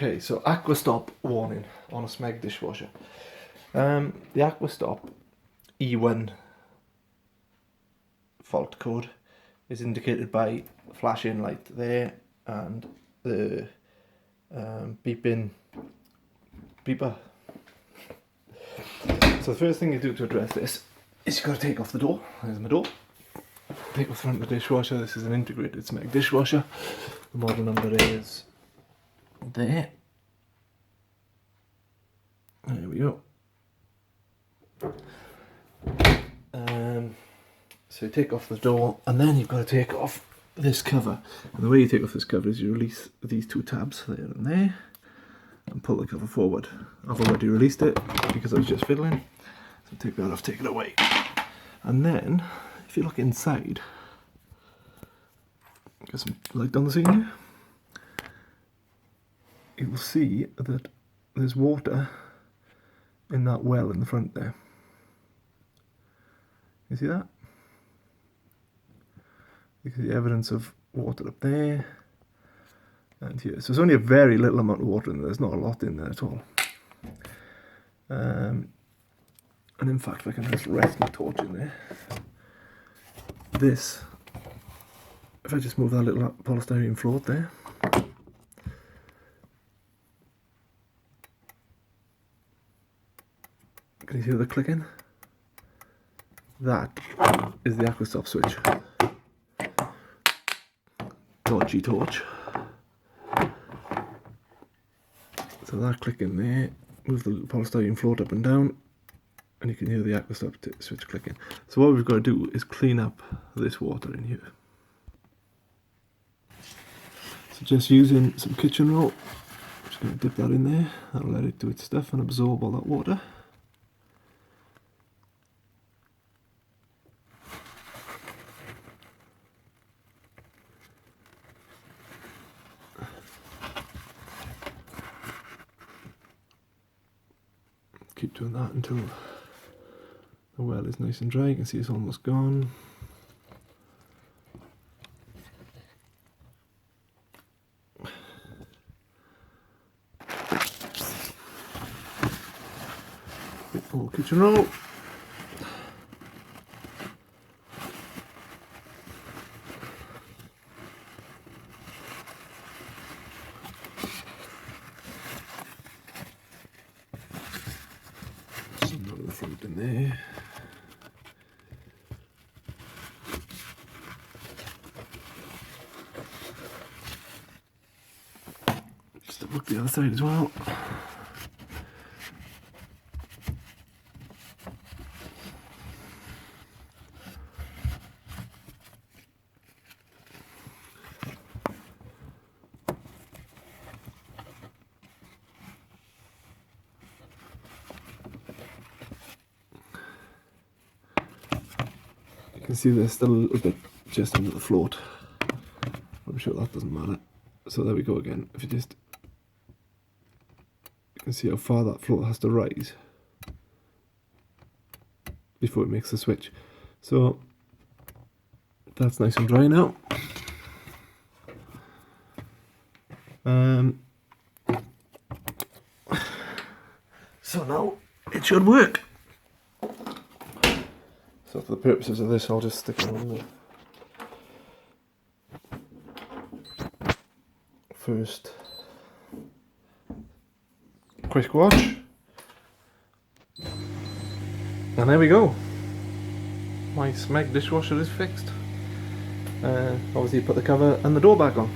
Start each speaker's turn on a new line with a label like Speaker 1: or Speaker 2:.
Speaker 1: Okay, so Acquastop warning on a Smeg dishwasher. The Acquastop E1 fault code is indicated by the flashing light there and the beeper. So the first thing you do to address this is you've got to take off the door. There's my door. Take off the front of the dishwasher. This is an integrated Smeg dishwasher. The model number is there. There we go. So you take off the door and then you've got to take off this cover. And the way you take off this cover is you release these two tabs there and there and pull the cover forward. I've already released it because I was just fiddling. So take that off, take it away. And then if you look inside, get some light on the scene here, you will see that there's water in that well in the front there. You see that? You can see evidence of water up there and here. So there's only a very little amount of water in there. There's not a lot in there at all. And in fact, if I can just rest my torch in there, this, if I just move that little polystyrene float there, can you hear the clicking? That is the Acquastop switch. Dodgy torch. So that clicking there, move the polystyrene float up and down, and you can hear the Acquastop switch clicking. So what we've got to do is clean up this water in here. So just using some kitchen roll, I'm just going to dip that in there. That'll let it do its stuff and absorb all that water. Keep doing that until the well is nice and dry. You can see it's almost gone. Bit more kitchen roll. Front in there. Just to look the other side as well. You can see there's still a little bit just under the float. I'm sure that doesn't matter. So there we go again. If you just, you can see how far that float has to rise before it makes the switch. So that's nice and dry now. So now it should work. So for the purposes of this, I'll just stick it on the first quick wash. And there we go. My Smeg dishwasher is fixed. Obviously put the cover and the door back on.